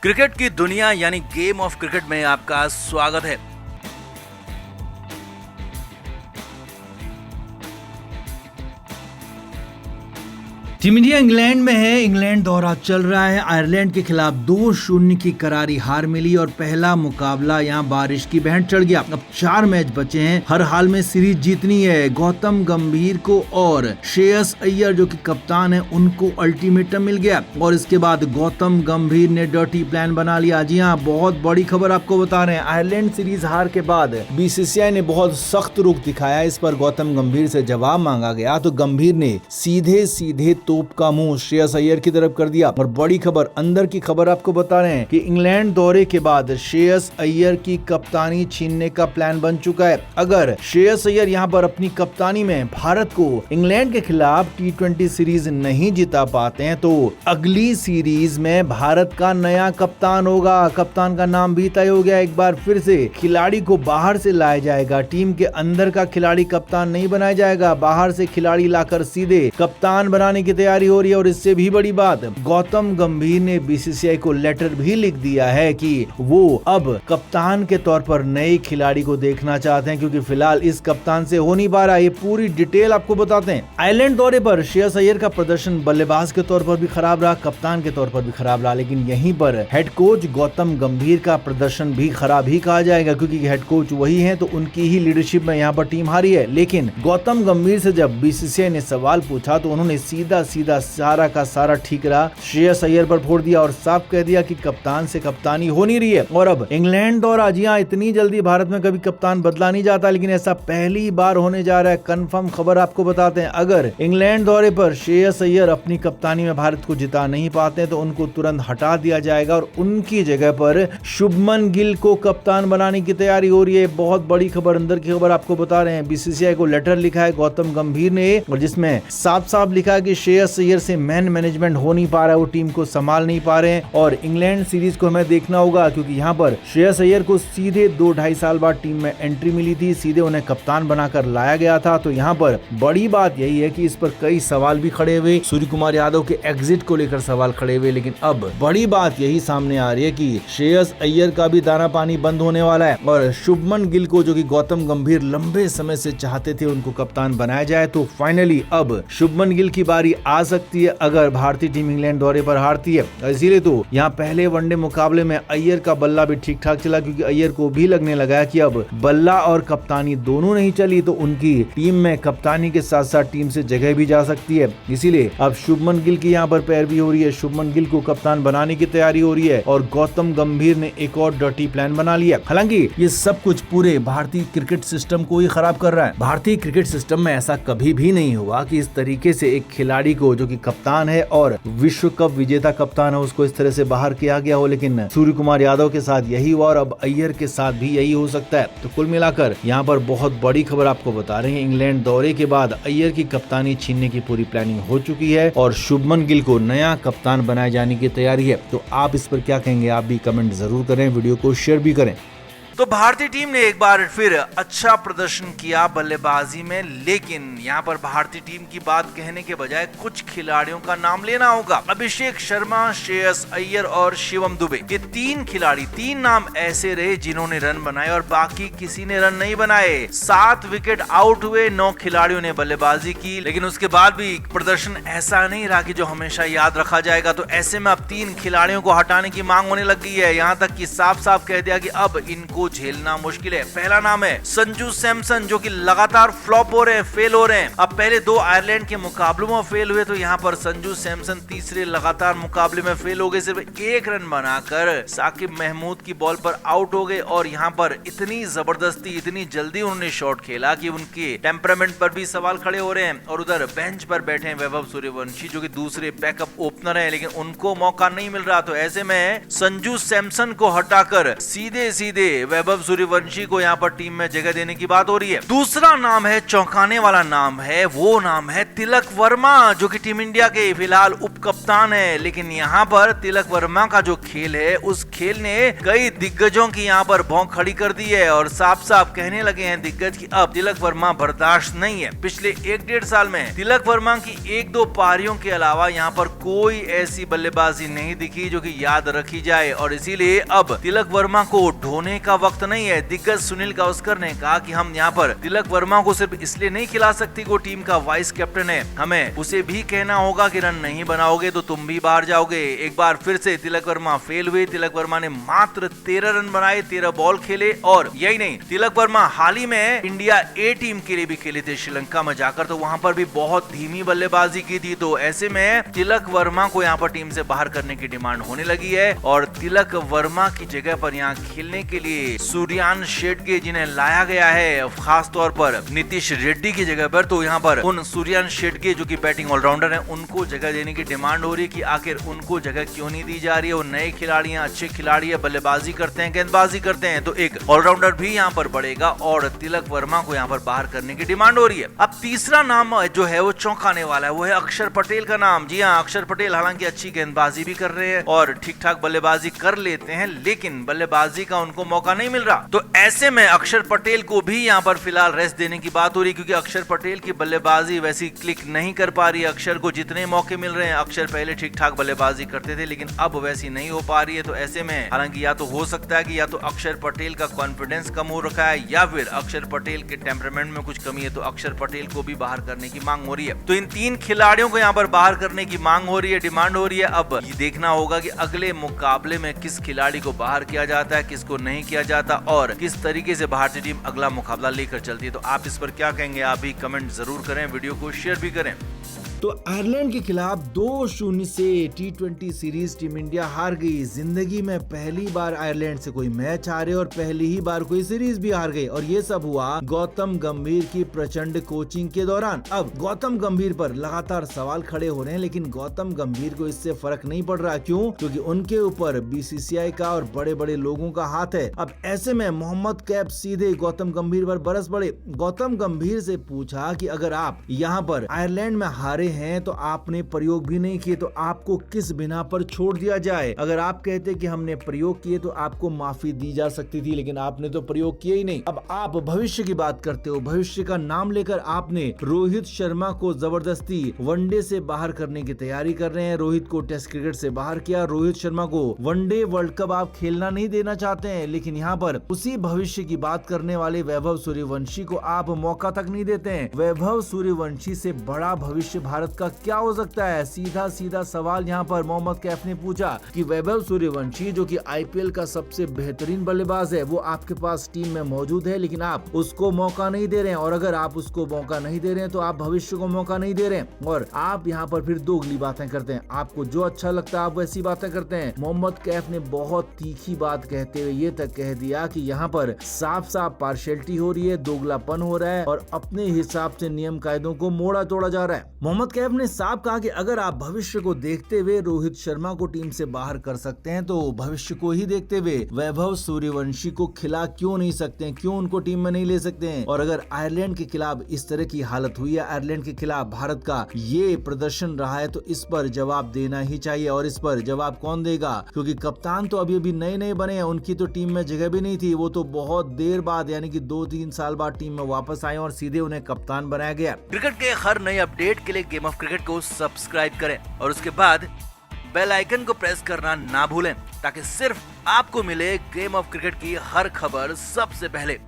Cricket की दुनिया यानी गेम ऑफ क्रिकेट में आपका स्वागत है। टीम इंडिया इंग्लैंड में है। इंग्लैंड दौरा चल रहा है। आयरलैंड के खिलाफ 2-0 की करारी हार मिली और पहला मुकाबला यहां बारिश की भेंट चढ़ गया। अब 4 मैच बचे हैं, हर हाल में सीरीज जीतनी है। गौतम गंभीर को और श्रेयस अय्यर जो कि कप्तान है उनको अल्टीमेटम मिल गया और इसके बाद गौतम गंभीर ने डर्टी प्लान बना लिया। जी हाँ, बहुत बड़ी खबर आपको बता रहे हैं। आयरलैंड सीरीज हार के बाद बीसीसीआई ने बहुत सख्त रुख दिखाया। इस पर गौतम गंभीर से जवाब मांगा गया तो गंभीर ने सीधे सीधे तोप का मुंह श्रेयस अय्यर की तरफ कर दिया। और बड़ी खबर, अंदर की खबर आपको बता रहे हैं कि इंग्लैंड दौरे के बाद श्रेयस अय्यर की कप्तानी छीनने का प्लान बन चुका है। अगर श्रेयस अय्यर यहां पर अपनी कप्तानी में भारत को इंग्लैंड के खिलाफ T20 सीरीज नहीं जिता पाते हैं तो अगली सीरीज में भारत का नया कप्तान होगा। कप्तान का नाम भी तय हो गया। एक बार फिर से खिलाड़ी को बाहर से लाया जाएगा। टीम के अंदर का खिलाड़ी कप्तान नहीं बनाया जाएगा, बाहर से खिलाड़ी लाकर सीधे कप्तान बनाने की तैयारी हो रही है। और इससे भी बड़ी बात, गौतम गंभीर ने बीसीसीआई को लेटर भी लिख दिया है कि वो अब कप्तान के तौर पर नए खिलाड़ी को देखना चाहते हैं, क्योंकि फिलहाल इस कप्तान से हो नहीं पा रहा। ये पूरी डिटेल आपको बताते हैं। आयरलैंड दौरे पर श्रेयस अय्यर का प्रदर्शन बल्लेबाज के तौर पर भी खराब रहा, कप्तान के तौर पर भी खराब रहा, लेकिन यहीं पर हेड कोच गौतम गंभीर का प्रदर्शन भी खराब ही कहा जाएगा, क्योंकि हेड कोच वही है तो उनकी ही लीडरशिप में यहाँ पर टीम हारी है। लेकिन गौतम गंभीर से जब बीसीसीआई ने सवाल पूछा तो उन्होंने सीधा सारा का सारा ठीकरा श्रेयस अय्यर पर फोड़ दिया और साफ कह दिया कि कप्तान से कप्तानी हो नहीं रही है। और अब इंग्लैंड दौरा, जी हाँ, इतनी जल्दी भारत में कभी कप्तान बदला नहीं जाता, लेकिन ऐसा पहली बार होने जा रहा है। कंफर्म खबर आपको बताते हैं, अगर इंग्लैंड दौरे पर श्रेयस अय्यर अपनी कप्तानी में भारत को जिता नहीं पाते तो उनको तुरंत हटा दिया जाएगा और उनकी जगह पर शुभमन गिल को कप्तान बनाने की तैयारी हो रही है। बहुत बड़ी खबर, अंदर की खबर आपको बता रहे हैं। बीसीसीआई को लेटर लिखा है गौतम गंभीर ने और जिसमें साफ साफ लिखा है कि श्रेयस अय्यर से मैन मैनेजमेंट हो नहीं पा रहा है, वो टीम को संभाल नहीं पा रहे हैं और इंग्लैंड सीरीज को हमें देखना होगा, क्योंकि यहाँ पर श्रेयस अय्यर को सीधे 2-2.5 साल बाद टीम में एंट्री मिली थी, सीधे उन्हें कप्तान बनाकर लाया गया था। तो यहाँ पर बड़ी बात यही है कि इस पर कई सवाल भी खड़े हुए, सूर्य कुमार यादव के एग्जिट को लेकर सवाल खड़े हुए, लेकिन अब बड़ी बात यही सामने आ रही है कि श्रेयस अय्यर का भी दाना पानी बंद होने वाला है और शुभमन गिल को, जो कि गौतम गंभीर लंबे समय से चाहते थे, उनको कप्तान बनाया जाए। तो फाइनली अब शुभमन गिल की बारी आ सकती है अगर भारतीय टीम इंग्लैंड दौरे पर हारती है। इसीलिए तो यहाँ पहले वनडे मुकाबले में अय्यर का बल्ला भी ठीक ठाक चला, क्योंकि अय्यर को भी लगने लगा कि अब बल्ला और कप्तानी दोनों नहीं चली तो उनकी टीम में कप्तानी के साथ साथ टीम से जगह भी जा सकती है। इसीलिए अब शुभमन गिल की यहाँ पर पैरवी हो रही है, शुभमन गिल को कप्तान बनाने की तैयारी हो रही है और गौतम गंभीर ने एक और डर्टी प्लान बना लिया। हालांकि ये सब कुछ पूरे भारतीय क्रिकेट सिस्टम को ही खराब कर रहा है। भारतीय क्रिकेट सिस्टम में ऐसा कभी भी नहीं हुआ कि इस तरीके से एक खिलाड़ी को, जो कि कप्तान है और विश्व कप विजेता कप्तान है, उसको इस तरह से बाहर किया गया हो। लेकिन सूर्य कुमार यादव के साथ यही हुआ और अब अय्यर के साथ भी यही हो सकता है। तो कुल मिलाकर यहाँ पर बहुत बड़ी खबर आपको बता रहे हैं। इंग्लैंड दौरे के बाद अय्यर की कप्तानी छीनने की पूरी प्लानिंग हो चुकी है और शुभमन गिल को नया कप्तान बनाए जाने की तैयारी है। तो आप इस पर क्या कहेंगे? आप भी कमेंट जरूर करें, वीडियो को शेयर भी करें। तो भारतीय टीम ने एक बार फिर अच्छा प्रदर्शन किया बल्लेबाजी में, लेकिन यहाँ पर भारतीय टीम की बात कहने के बजाय कुछ खिलाड़ियों का नाम लेना होगा। अभिषेक शर्मा, श्रेयस अय्यर और शिवम दुबे, ये 3 खिलाड़ी, 3 नाम ऐसे रहे जिन्होंने रन बनाए और बाकी किसी ने रन नहीं बनाए। 7 विकेट आउट हुए, 9 खिलाड़ियों ने बल्लेबाजी की, लेकिन उसके बाद भी प्रदर्शन ऐसा नहीं रहा कि जो हमेशा याद रखा जाएगा। तो ऐसे में अब 3 खिलाड़ियों को हटाने की मांग होने लग गई है। यहाँ तक कि साफ साफ कह दिया कि अब इनको झेलना मुश्किल है। पहला नाम है संजू सैमसन, जो कि लगातार फ्लॉप हो रहे हैं, फेल हो रहे हैं। अब पहले 2 आयरलैंड के मुकाबलों में फेल हुए, तो यहाँ पर संजू सैमसन तीसरे लगातार मुकाबले में फेल हो गए। सिर्फ 1 रन बनाकर साकिब महमूद की बॉल पर आउट हो गए और यहाँ पर इतनी जबरदस्ती, इतनी जल्दी उन्होंने शॉट खेला कि उनके टेम्परामेंट पर भी सवाल खड़े हो रहे हैं। और उधर बेंच पर बैठे हैं वैभव सूर्यवंशी, जो कि दूसरे बैकअप ओपनर है, लेकिन उनको मौका नहीं मिल रहा। तो ऐसे में संजू सैमसन को हटाकर सीधे सीधे वैभव सूर्यवंशी को यहाँ पर टीम में जगह देने की बात हो रही है। दूसरा नाम है, चौंकाने वाला नाम है, वो नाम है तिलक वर्मा, जो कि टीम इंडिया के फिलहाल उप कप्तान है। लेकिन यहाँ पर तिलक वर्मा का जो खेल है, उस खेल ने कई दिग्गजों की यहाँ पर भौंक खड़ी कर दी है और साफ साफ कहने लगे हैं दिग्गज कि अब तिलक वर्मा बर्दाश्त नहीं है। पिछले 1-1.5 साल में तिलक वर्मा की 1-2 पारियों के अलावा यहाँ पर कोई ऐसी बल्लेबाजी नहीं दिखी जो कि याद रखी जाए और इसीलिए अब तिलक वर्मा को ढोने का वक्त नहीं है। दिग्गज सुनील गावस्कर ने कहा कि हम यहाँ पर तिलक वर्मा को सिर्फ इसलिए नहीं खिला सकती वो टीम का वाइस कैप्टन है, हमें उसे भी कहना होगा कि रन नहीं बनाओगे तो तुम भी बाहर जाओगे। एक बार फिर से तिलक वर्मा फेल हुए। तिलक वर्मा ने मात्र 13 रन बनाए, 13 बॉल खेले और यही नहीं, तिलक वर्मा हाल ही में इंडिया ए टीम के लिए भी खेले थे श्रीलंका में जाकर, तो वहां पर भी बहुत धीमी बल्लेबाजी की थी। तो ऐसे में तिलक वर्मा को यहाँ पर टीम से बाहर करने की डिमांड होने लगी है और तिलक वर्मा की जगह पर यहाँ खेलने के लिए सूर्यान शेट्टी जिन्हें लाया गया है खास तौर पर नीतीश रेड्डी की जगह पर, तो यहाँ पर उन सूर्यान शेट्टी जो कि बैटिंग ऑलराउंडर हैं उनको जगह देने की डिमांड हो रही है कि आखिर उनको जगह क्यों नहीं दी जा रही है। वो नए खिलाड़ी हैं, अच्छे खिलाड़ी है, बल्लेबाजी करते हैं, गेंदबाजी करते हैं, तो एक ऑलराउंडर भी यहाँ पर बढ़ेगा और तिलक वर्मा को यहाँ पर बाहर करने की डिमांड हो रही है। अब तीसरा नाम जो है वो चौंकाने वाला है, वो है अक्षर पटेल का नाम। जी हाँ, अक्षर पटेल हालांकि अच्छी गेंदबाजी भी कर रहे हैं और ठीक ठाक बल्लेबाजी कर लेते हैं, लेकिन बल्लेबाजी का उनको मौका नहीं मिल रहा। तो ऐसे में अक्षर पटेल को भी यहाँ पर फिलहाल रेस्ट देने की बात हो रही है क्योंकि अक्षर पटेल की बल्लेबाजी वैसी क्लिक नहीं कर पा रही है। अक्षर को जितने मौके मिल रहे हैं, अक्षर पहले ठीक ठाक बल्लेबाजी करते थे लेकिन अब वैसी नहीं हो पा रही है। तो ऐसे में हालांकि या तो हो सकता है कि या तो अक्षर पटेल का कॉन्फिडेंस कम हो रखा है या फिर अक्षर पटेल के टेम्परामेंट में कुछ कमी है, तो अक्षर पटेल को भी बाहर करने की मांग हो रही है। तो इन 3 खिलाड़ियों को यहाँ पर बाहर करने की मांग हो रही है, डिमांड हो रही है। अब ये देखना होगा कि अगले मुकाबले में किस खिलाड़ी को बाहर किया जाता है, किसको नहीं किया जाता और किस तरीके से भारतीय टीम अगला मुकाबला लेकर चलती है। तो आप इस पर क्या कहेंगे, आप भी कमेंट जरूर करें, वीडियो को शेयर भी करें। तो आयरलैंड के खिलाफ 2-0 से T20 सीरीज टीम इंडिया हार गई। जिंदगी में पहली बार आयरलैंड से कोई मैच हारे और पहली ही बार कोई सीरीज भी हार गई और ये सब हुआ गौतम गंभीर की प्रचंड कोचिंग के दौरान। अब गौतम गंभीर पर लगातार सवाल खड़े हो रहे हैं लेकिन गौतम गंभीर को इससे फर्क नहीं पड़ रहा। क्यों? क्योंकि उनके ऊपर BCCI का और बड़े बड़े लोगों का हाथ है। अब ऐसे में मोहम्मद कैफ सीधे गौतम गंभीर पर बरस पड़े। गौतम गंभीर से पूछा कि अगर आप यहाँ पर आयरलैंड में हारे हैं तो आपने प्रयोग भी नहीं किए तो आपको किस बिना पर छोड़ दिया जाए। अगर आप कहते कि हमने प्रयोग किए तो आपको माफी दी जा सकती थी, लेकिन आपने तो प्रयोग किए ही नहीं। अब आप भविष्य की बात करते हो, भविष्य का नाम लेकर आपने रोहित शर्मा को जबरदस्ती वनडे से बाहर करने की तैयारी कर रहे हैं। रोहित को टेस्ट क्रिकेट से बाहर किया, रोहित शर्मा को वनडे वर्ल्ड कप आप खेलना नहीं देना चाहते हैं, लेकिन यहाँ पर उसी भविष्य की बात करने वाले वैभव सूर्यवंशी को आप मौका तक नहीं देते हैं। वैभव सूर्यवंशी से बड़ा भविष्य भारत का क्या हो सकता है? सीधा सवाल यहाँ पर मोहम्मद कैफ ने पूछा कि वैभव सूर्यवंशी जो कि IPL का सबसे बेहतरीन बल्लेबाज है, वो आपके पास टीम में मौजूद है लेकिन आप उसको मौका नहीं दे रहे हैं और अगर आप उसको मौका नहीं दे रहे हैं तो आप भविष्य को मौका नहीं दे रहे हैं और आप यहाँ पर फिर दोगली बातें करते हैं। आपको जो अच्छा लगता है आप वैसी बातें करते हैं। मोहम्मद कैफ ने बहुत तीखी बात कहते हुए ये तक कह दिया कि यहाँ पर साफ पार्शियलिटी हो रही है, दोगलापन हो रहा है और अपने हिसाब से नियम कायदों को मोड़ा तोड़ा जा रहा है। मोहम्मद कैफ ने साफ कहा कि अगर आप भविष्य को देखते हुए रोहित शर्मा को टीम से बाहर कर सकते हैं तो भविष्य को ही देखते हुए वैभव सूर्यवंशी को खिला क्यों नहीं सकते हैं, क्यों उनको टीम में नहीं ले सकते हैं। और अगर आयरलैंड के खिलाफ इस तरह की हालत हुई है, आयरलैंड के खिलाफ भारत का ये प्रदर्शन रहा है, तो इस पर जवाब देना ही चाहिए। और इस पर जवाब कौन देगा? क्योंकि कप्तान तो अभी नए बने हैं, उनकी तो टीम में जगह भी नहीं थी। वो तो बहुत देर बाद यानी कि 2-3 साल बाद टीम में वापस आए और सीधे उन्हें कप्तान बनाया गया। क्रिकेट के हर नए अपडेट के लिए गेम ऑफ क्रिकेट को सब्सक्राइब करें और उसके बाद बेल आइकन को प्रेस करना ना भूलें ताकि सिर्फ आपको मिले गेम ऑफ क्रिकेट की हर खबर सबसे पहले।